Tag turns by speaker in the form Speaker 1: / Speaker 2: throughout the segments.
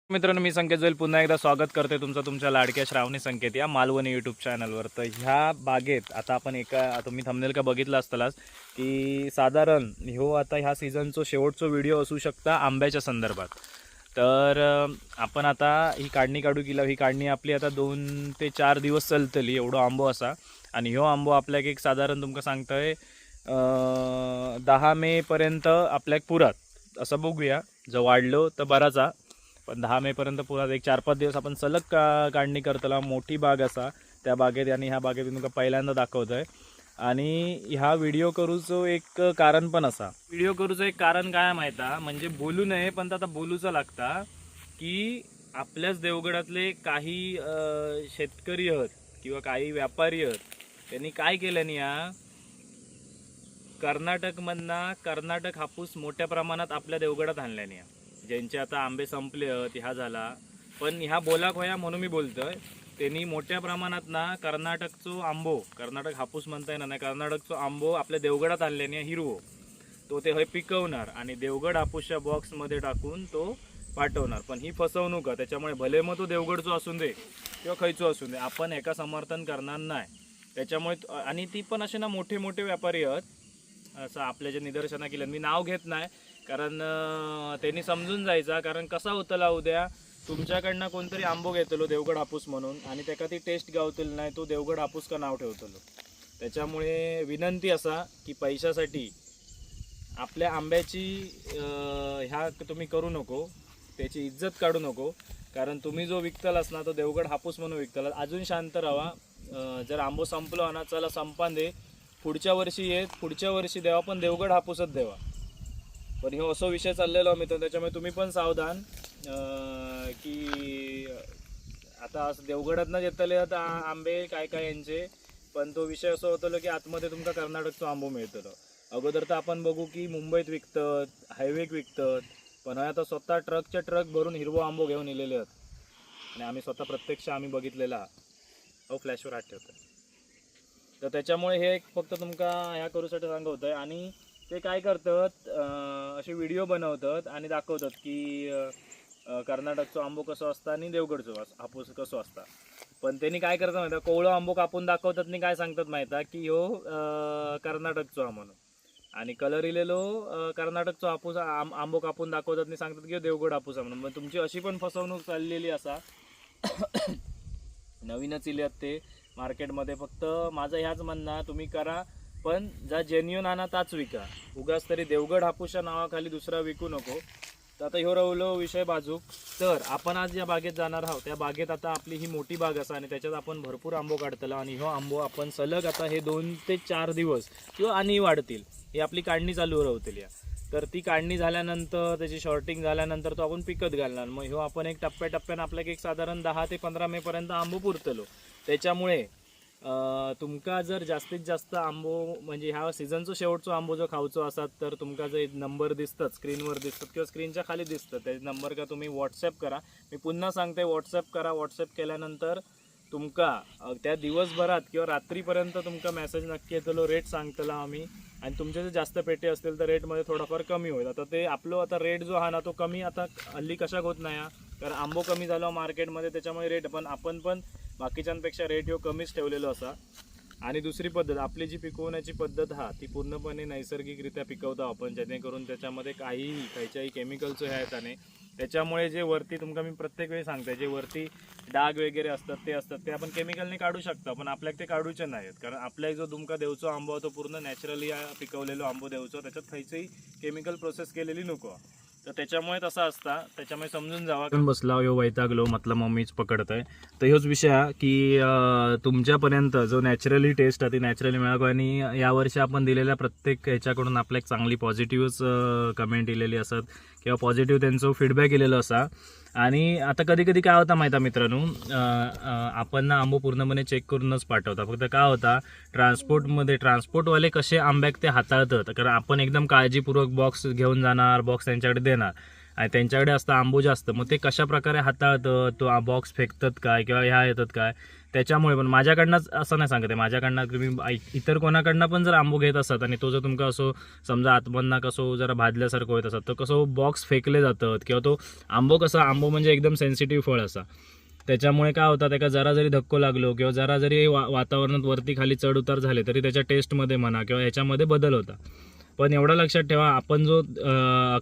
Speaker 1: मित्रांनो, मी संकेत जोईल पुन्हा एकदा स्वागत करते तुमचं तुमच्या लाडक्या श्रावणी संकेत या मालवणी यूट्यूब चॅनलवर. तर ह्या बागेत आता आपण तुम्ही थंबनेल का बघितलं असतालाच की साधारण आता ह्या सीझनचा शेवटचा व्हिडिओ असू शकता आंब्याच्या संदर्भात. तर आपण आता ही काढणी काढू केला. ही काढणी आपली आता 2 ते 4 दिवस चलतली एवढं आंबो असा. आणि ह्यो आंबो आपल्याक एक साधारण तुमका सांगतोय 10 मे पर्यंत आपल्याक पुरात असं बघूया. जर वाढलो तर बराचा, पण 10 मे पर्यंत पुन्हा एक 4-5 दिवस आपण सलग काढणी करतला. मोठी बाग असा त्या बागेत, आणि ह्या बागेत तुमका पहिल्यांदा दाखवतोय. आणि ह्या व्हिडिओ करूचो एक कारण पण असा. व्हिडिओ करूचं एक कारण काय माहिता, म्हणजे बोलू नये पण आता बोलूचं लागता की आपल्याच देवगडातले काही शेतकरी आहेत किंवा काही व्यापारी आहेत, त्यांनी काय केलं नाही, या कर्नाटक हापूस मोठ्या प्रमाणात आपल्या देवगडात आणल्याने. ज्यांचे आता आंबे संपले आहेत ह्या झाला, पण ह्या बोलाक होया म्हणून मी बोलतोय. त्यांनी मोठ्या प्रमाणात कर्नाटक हापूस म्हणताय ना, कर्नाटकचो आंबो आपल्या देवगडात आणल्याने हिरवो तो ते हे पिकवणार आणि देवगड हापूसच्या बॉक्समध्ये टाकून तो पाठवणार. पण ही फसवणूक आहे. त्याच्यामुळे भले मग तो देवगडचो असून दे किंवा खयचो असून दे, आपण एका समर्थन करणार नाही. त्याच्यामुळे आणि ती पण असे ना मोठे मोठे व्यापारी आहेत असं आपल्या जे निदर्शना केलं. मी नाव घेत नाही, कारण त्यांनी समजून जायचा. कारण कसा होतला उद्या तुमच्याकडनं कोणतरी आंबो घेतलो देवगड हापूस म्हणून, आणि त्याका ती टेस्ट गावतली नाही, तो देवगड हापूस का नाव ठेवतलो. त्याच्यामुळे विनंती असा की पैशासाठी आपल्या आंब्याची ह्या तुम्ही करू नको, त्याची इज्जत काढू नको. कारण तुम्ही जो विकतलास ना तो देवगड हापूस म्हणून विकतला. अजून शांत राहा. जर आंबो संपलो ना, चला संपान दे, पुढच्या वर्षी पुढच्या वर्षी देवा, पण देवगड हापूसच देवा. पण ह्यो असो विषय चाललेलो मित्र. त्याच्यामुळे तुम्ही पण सावधान की आता देवगडात ना येतले आता आंबे काय काय यांचे. पण तो विषय असं होतो की आतमध्ये तुमका कर्नाटकचा आंबो मिळतो. अगोदर तर आपण बघू की मुंबईत विकतात, हायवेक विकतात, पण आता स्वतः ट्रकच्या ट्रक भरून हिरवो आंबो घेऊन इलेले आहेत. आणि आम्ही स्वतः प्रत्यक्ष बघितलेला. फ्लॅशवर हात ठेवतो. तर त्याच्यामुळे हे फक्त तुमका ह्या करूसाठी सांगत आहे. आणि ते काय करतात, असे व्हिडिओ बनवतात आणि दाखवतात की कर्नाटकचो आंबो कसो असता आणि देवगडचो हापूस कसो असता. पण त्यांनी काय करतात माहिती, कोवळो आंबो कापून दाखवतात आणि काय सांगतात माहिती की ह्यो कर्नाटकचो हा म्हणून, आणि कलर इलेलो कर्नाटकचो हापूस आंबो कापून दाखवतात आणि सांगतात की देवगड हापूस म्हणून. मग तुमची अशी पण फसवणूक चाललेली असा. नवीनच इले ते मार्केटमध्ये. फक्त माझं ह्याच म्हणणं, तुम्ही करा पण जा जेन्युन आणा ताच विका. उगाच तरी देवगड हापूसच्या नावाखाली दुसरा विकू नको. तर आता ह्यो रवलो विषय बाजूक. तर आपण आज या बागेत जाणार आहोत. त्या बागेत आता आपली ही मोठी बाग असा, आणि त्याच्यात आपण भरपूर आंबो काढतला. आणि ह्यो आंबो आपण सलग आता हे 2 ते 4 दिवस किंवा आणि वाढतील ही आपली काढणी चालू राहतील. तर ती काढणी झाल्यानंतर, त्याची शॉर्टिंग झाल्यानंतर तो आपण पिकत घालणार. मग ह्यो आपण एक टप्प्याटप्प्यानं आपल्याला एक साधारण 10 ते 15 मे पर्यंत आंबो पुरतलो. त्याच्यामुळे तुमका जर जास्तीत जास्त आंबो म्हणजे ह्या सीझनचा शेवटचा आंबो जो खाऊचो असात, तर तुमका जे नंबर दिसतात स्क्रीनवर दिसतात किंवा स्क्रीनच्या खाली दिसतात, त्या नंबर का तुम्ही व्हॉट्सअप करा. मी पुन्हा सांगते, व्हॉट्सअप करा. व्हॉट्सअप केल्यानंतर तुमका त्या दिवसभरात किंवा रात्रीपर्यंत तुमका मेसेज नक्की येतलो, रेट सांगतला आम्ही. आणि तुमचे जर जास्त पेटे असतील तर रेटमध्ये थोडाफार कमी होईल. आता ते आपलं आता रेट जो हा ना तो कमी आता हल्ली कशाक होत नाही, कारण आंबो कमी झालो मार्केटमध्ये, त्याच्यामुळे रेट पण आपण पण बाकीच्यांपेक्षा रेट ह्यो कमीच ठेवलेलो असा. आणि दुसरी पद्धत आपली जी पिकवण्याची पद्धत ती पूर्णपणे नैसर्गिकरित्या पिकवतो आपण, जेणेकरून त्याच्यामध्ये काहीही खयच्याही केमिकलचं हे येता नाही. त्याच्यामुळे जे वरती तुमका मी प्रत्येक वेळी सांगते, जे वरती डाग वगैरे असतात ते आपण केमिकलने काढू शकता, पण आपल्याला ते काढूचे नाहीत. कारण आपल्याला जो तुमका देवचो आंबो तो पूर्ण नॅचरली पिकवलेलो आंबो देवचो, त्याच्यात खयचीही केमिकल प्रोसेस केलेली नको. तर त्याच्यामुळे तसं असता. त्याच्यामुळे समजून जावा. बसला ह्यो वैतागलो म्हटलं मम्मीच पकडतंय. तर ह्योच विषय हा की तुमच्यापर्यंत जो नॅचरली टेस्ट आहे ती नॅचरली मिळावं. आणि यावर्षी आपण दिलेल्या प्रत्येक ह्याच्याकडून आपल्या एक चांगली पॉझिटिव्हच कमेंट दिलेली असत किंवा पॉझिटिव्ह त्यांचं फीडबॅक इलेलं असा. आणि आता कधी कधी काय होता माहिती मित्रांनो, आपण ना आंबो पूर्णपणे चेक करूनच पाठवता. फक्त काय होता, ट्रान्सपोर्टवाले कसे आंब्याक ते हाताळतात. कारण आपण एकदम काळजीपूर्वक बॉक्स घेऊन जाणार, बॉक्स त्यांच्याकडे देणार, आणि त्यांच्याकडे असतं आंबो जास्त, मग ते कशा प्रकारे हाताळतं, तो बॉक्स फेकतात काय किंवा ह्या येतात काय, त्याच्यामुळे. पण माझ्याकडनंच असं नाही सांगते, माझ्याकडनं तुम्ही इतर कोणाकडनं पण जर आंबो घेत असतात आणि तो जर तुमका असो समजा आतमधना कसं जरा भाजल्यासारखं होत असतात, तर कसं बॉक्स फेकले जातात किंवा तो आंबो कसा, आंबो म्हणजे एकदम सेन्सिटिव्ह फळ असा, त्याच्यामुळे काय होतं, त्याला जरा जरी धक्को लागलो किंवा जरा जरी वातावरणात वरती खाली चढ उतार झाले तरी त्याच्या टेस्टमध्ये म्हणा किंवा ह्याच्यामध्ये बदल होता. पण एवढं लक्षात ठेवा, आपण जो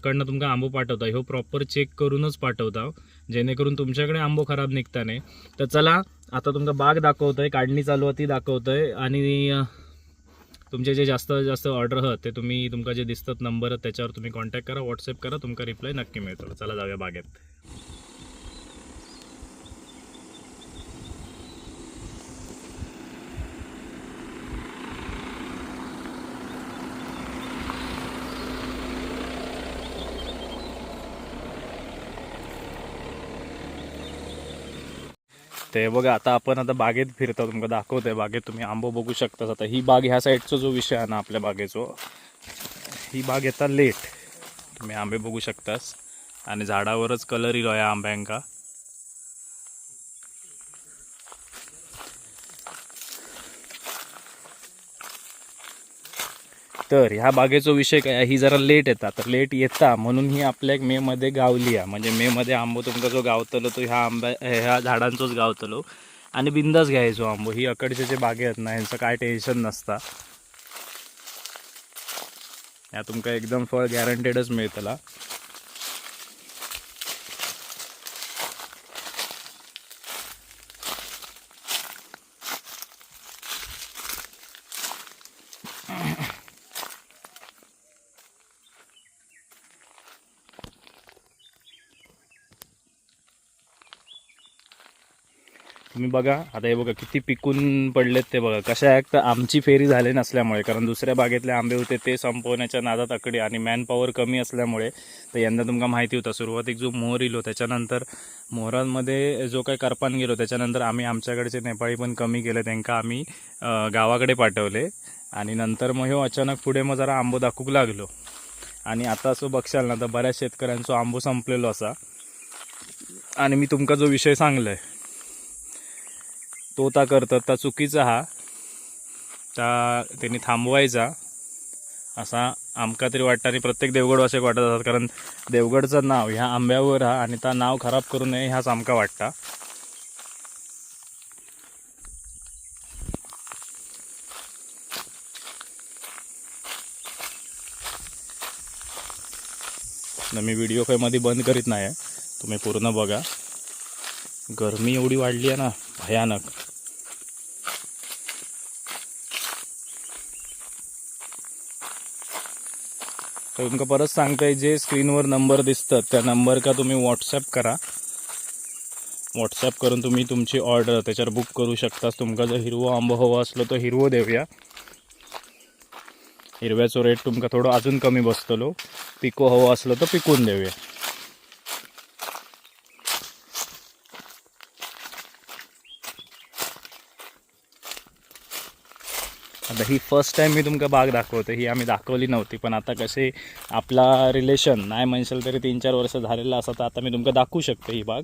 Speaker 1: कडनं तुमका आंबो पाठवता ह्यो प्रॉपर चेक करूनच पाठवता, जेणेकरून तुमच्याकडे आंबो खराब निघता नाही. तर चला आता तुमका बाग दाखवतोय, काढणी चालू आहे ती दाखवतोय, आणि तुमचे जे जास्त जास्त ऑर्डर आहेत ते तुम्ही तुमका जे दिसतात नंबर त्याच्यावर तुम्ही कॉन्टॅक्ट करा, व्हॉट्सअप करा, तुमका रिप्लाय नक्की मिळतो. चला जाऊया बागेत. ते बघा, आता आपण आता बागेत फिरतो, तुमका दाखवतोय बागेत, तुम्ही आंबो बघू शकता. आता ही बाग ह्या साईडचा जो विषय आहे ना आपल्या बागेचो, ही बाग येता लेट, तुम्ही आंबे बघू शकतास, आणि झाडावरच कलर येलो या आंब्यांका. तर ह्या बागेचा विषय काय, ही जरा लेट येतात, तर लेट येता म्हणून ही आपल्या मे मध्ये गावली आहे. म्हणजे मे मध्ये आंबो तुमका जो गावतलो तो ह्या झाडांचोच गावतलो, आणि बिंदास घ्यायचो आंबो. ही अकडचे जे बागे आहेत ना, ह्यांचं काय टेन्शन नसता, या तुमका एकदम फळ गॅरंटेडच मिळतला. तुम्ही बघा आता, हे बघा किती पिकून पडलेत ते बघा. कशा आहे तर आमची फेरी झाली नसल्यामुळे, कारण दुसऱ्या बागेतले आंबे होते ते संपवण्याच्या नादात अकडे, आणि मॅन पॉवर कमी असल्यामुळे. तर यंदा तुमका माहिती होता, सुरुवातीक जो मोहर इलो त्याच्यानंतर मोहरांमध्ये जो काही करपान गेलो, त्याच्यानंतर आम्ही आमच्याकडचे नेपाळी पण कमी केले, त्यांना आम्ही गावाकडे पाठवले. आणि नंतर मग हो अचानक पुढे मग जरा आंबो दाखवूक लागलो, आणि आता असं बघशाल ना तर बऱ्याच शेतकऱ्यांचा आंबो संपलेलो असा. आणि मी तुमका जो विषय सांगलाय तो ता करतात ता चुकीचा, हा त्यांनी थांबवायचा असा आमका तरी वाटतं, आणि प्रत्येक देवगडवासिक वाटत असतात, कारण देवगडचं नाव ह्या आंब्यावर हा, आणि त्या नाव खराब करू नये ह्याच आमका वाटता. मी व्हिडिओ काही मध्ये बंद करीत नाही, तुम्ही पूर्ण बघा. गरमी एवढी वाढली आहे ना, भयानक. तर तुमका परत सांगताय, जे स्क्रीनवर नंबर दिसतात त्या नंबर का तुम्ही व्हॉट्सअप करा. व्हॉट्सअप करून तुम्ही तुमची ऑर्डर त्याच्यावर बुक करू शकता. तुमका जर हिरवो आंबो हवा असलो तर हिरवो देऊया, हिरव्याचो रेट तुमका थोडं अजून कमी बसतलो. पिको हवं असलं तर पिकून देऊया. आता ही फर्स्ट टाइम मी तुमका बाग दाखवतो, ही आम्ही दाखवली नव्हती, पण आता कसे आपला रिलेशन नाही म्हणशाल तरी 3-4 वर्ष झालेला असं, तर आता मी तुमका दाखवू शकतो ही बाग.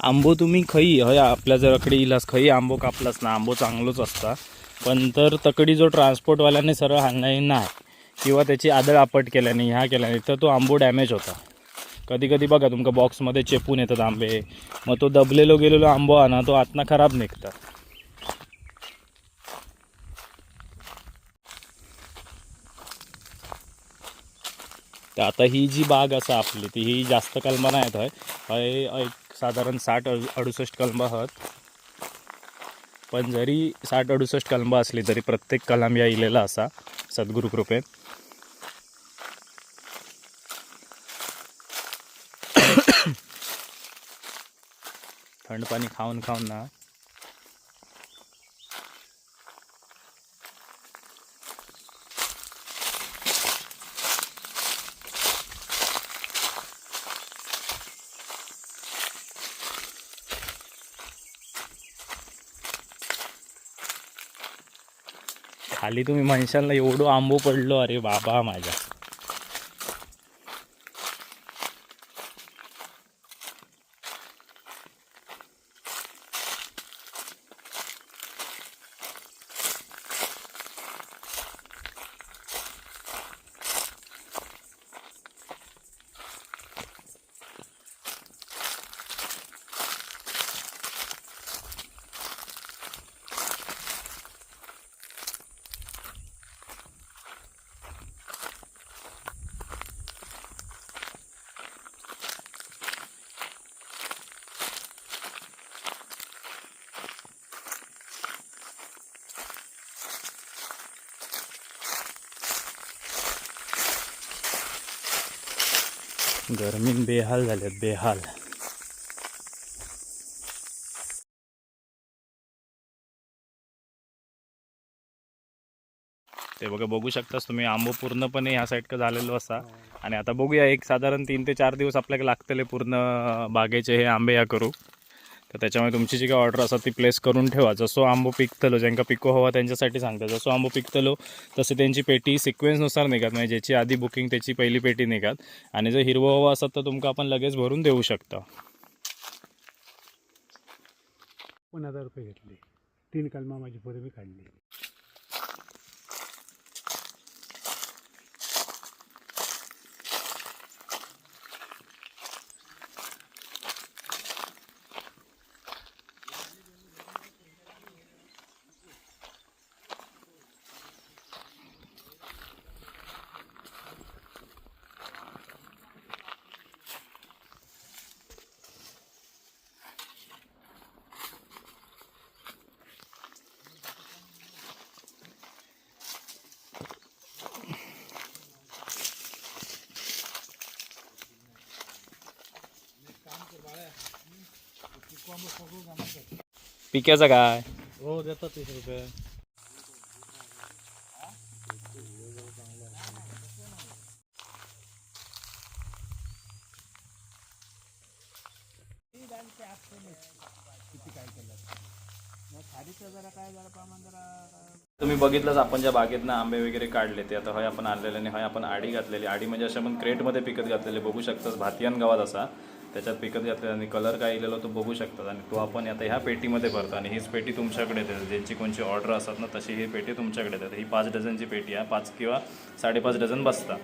Speaker 1: आंबो तुम्ही खई हय आपल्या जर अकडे इलास खई आंबो कापलास ना, आंबो चांगलोच असता, पण तर तकडी जो ट्रान्सपोर्टवाल्याने सरळ हाणलाय नाही किंवा त्याची आदळ आपट केल्याने ह्या केल्याने तर तो आंबो डॅमेज होता. कधी कधी बघा तुमका बॉक्समध्ये चेपून येतात आंबे, मग तो दबलेलो गेलेलो आंबो आणा तो आतना खराब निघता. तर आता ही जी बाग असा आपली ती ही जास्त कलमा नाहीत हय, एक साधारण 60-68 कलमा आहेत. पण जरी 60-68 कलमा असली तरी प्रत्येक कलम या इलेला असा सद्गुरू कृपेत. थंड पाणी खाऊन खाऊन ना खाली तुम्ही म्हणशाल ना एवढं आंबो पडलो, अरे बाबा माझ्या. गरमीन बेहाल झालेत, बेहाल. ते बघू शकतास तुम्ही, आंबो पूर्णपणे ह्या साईडचं झालेलो असा. आणि आता बघूया, एक साधारण 3 ते 4 दिवस आपल्याला लागतले पूर्ण बागेचे हे आंबे या करू. तर त्याच्यामुळे तुमची जी काही ऑर्डर असतात ती प्लेस करून ठेवा. जसो आंबो पिकतलो, ज्यांका पिको हवा त्यांच्यासाठी सांगता, जसो आंबो पिकतलो तसे त्यांची पेटी सिक्वेन्सनुसार निघत, म्हणजे ज्याची आधी बुकिंग त्याची पहिली पेटी निघत. आणि जर हिरवं हवा असत तर तुमका आपण लगेच भरून देऊ शकता.
Speaker 2: 1,000 रुपये घेतले. 3 कलमा माझी पोरं मी काढली.
Speaker 1: पिक्याचं काय?
Speaker 2: हो देतात 30 रुपये.
Speaker 1: तुम्ही बघितलंच आपण ज्या बागेतनं आंबे वगैरे काढले ते आता हय आपण आणलेले आणि हय आपण आडी घातलेली. आडी म्हणजे अशा आपण क्रेटमध्ये पिकत घातलेले बघू शकतात, भातियान गावात असा त्याच्यात पिकत घातलेला आणि कलर काय इलेलो तो बघू शकतात. आणि तो आपण आता ह्या पेटीमध्ये भरतो आणि हीच पेटी तुमच्याकडे येते. ज्यांची कोणची ऑर्डर असतात ना तशी ही पेटी तुमच्याकडे येते. ही 5 डझनची पेटी आहे, 5 किंवा 5.5 डझन बसता.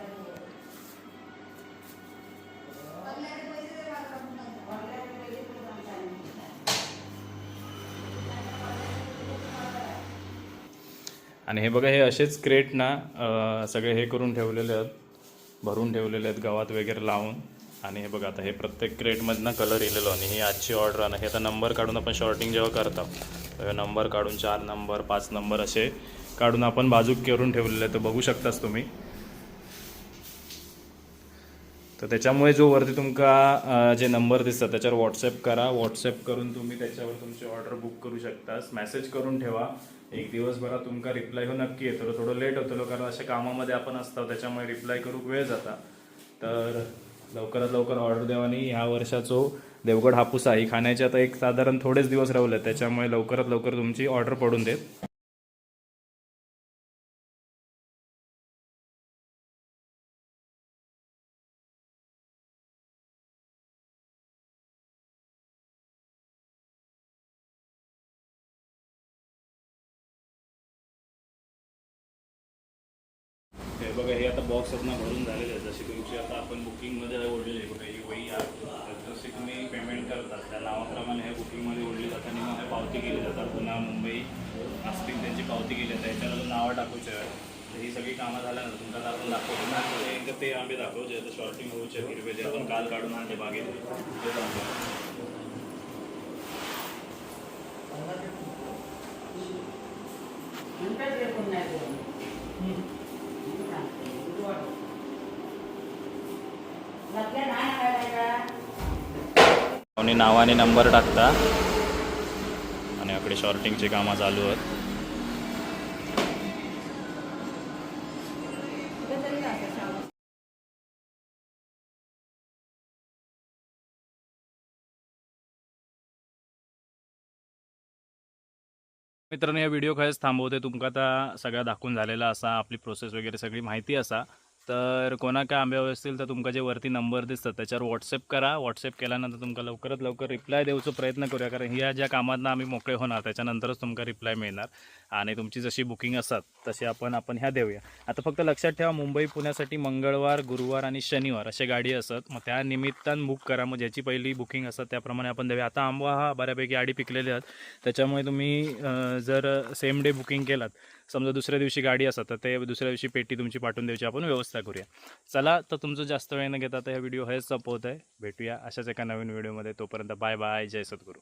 Speaker 1: आणि हे बघा, हे असेच क्रेट ना सगळे हे करून ठेवलेले आहेत, भरून ठेवलेले आहेत गवात वगैरे लावून. आणि हे बघा आता हे प्रत्येक क्रेटमधनं कलर इलेलो. आणि ही आजची ऑर्डर आहे. हे आता नंबर काढून आपण शॉर्टिंग जेव्हा करतो तेव्हा नंबर काढून 4 नंबर 5 नंबर असे काढून आपण बाजूक करून ठेवलेले आहेत. तर बघू शकताच तुम्ही. तर त्याच्यामुळे जो वरती तुमका जे नंबर दिसतात त्याच्यावर व्हॉट्सअप करा. व्हॉट्सअप करून तुम्ही त्याच्यावर तुमची ऑर्डर बुक करू शकतास. मेसेज करून ठेवा. एक दिवसभरात तुमका रिप्लाय हो नक्की येतो. थोडं लेट होतो कारण अशा कामामध्ये आपण असतो त्याच्यामुळे रिप्लाय करूक वेळ जाता. तर लवकरात लवकर ऑर्डर द्यावा. आणि ह्या वर्षाचो देवगड हापूस ही खाण्याचे आता एक साधारण थोडेच दिवस राहिले, त्याच्यामुळे लवकरात लवकर तुमची ऑर्डर पडून देत. हे बघा, हे आता बॉक्स आपण भरून झालेले आहेत. जशी तुमची आता आपण बुकिंगमध्ये ओढलेली आहे बघा, ही वही आहे. जसे तुम्ही पेमेंट करतात त्या नावाप्रमाणे हे बुकिंगमध्ये ओढली जातात आणि मग पावती केली जातात. पुन्हा मुंबई असतील त्यांची पावती केली जातात. याच्यावर नावं टाकूचे आहे. तर ही सगळी कामं झाल्यानंतर तुमचा आपण दाखवतो ना, एक ते आंबे दाखवचे तर शॉर्टिंग होऊचे हिरवे जे आपण काल काढून आणले बागेत ते दाखवतो. कोणी नावाने नंबर टाकता आणि आपले शॉर्टिंगची कामं चालू आहेत. मित्रांनो, या व्हिडिओ खरंच थांबवते. तुमका आता सगळा दाखवून झालेला असा, आपली प्रोसेस वगैरे सगळी माहिती असा. तर कोणा काय आंबे हवे असतील तर तुमका जे वरती नंबर दिसतात त्याच्यावर व्हॉट्सअप करा. व्हॉट्सअप केल्यानंतर तुमका लवकरात लवकर रिप्लाय देऊचा प्रयत्न करूया, कारण ह्या ज्या कामांना आम्ही मोकळे होणार त्याच्यानंतरच तुमका रिप्लाय मिळणार. आणि तुमची जशी बुकिंग असतात तशी आपण ह्या देऊया. आता फक्त लक्षात ठेवा, मुंबई पुण्यासाठी मंगळवार, गुरुवार आणि शनिवार असे गाडी असतात. मग त्या निमित्तानं बुक करा. मग ज्याची पहिली बुकिंग असतात त्याप्रमाणे आपण देऊया. आता आंबा हा बऱ्यापैकी आडी पिकलेले आहेत, त्याच्यामुळे तुम्ही जर सेम डे बुकिंग केलात, समजा दुसऱ्या दिवशी गाडी असतात तर ते दुसऱ्या दिवशी पेटी तुमची पाठवून द्यायची आपण व्यवस्था करूया. चला, तर तुमचं जास्त वेळ न घेता आता हा व्हिडिओ हेच संपवत आहे. भेटूया अशाच एका नवीन व्हिडिओमध्ये. तोपर्यंत बाय बाय. जय सद्गुरू.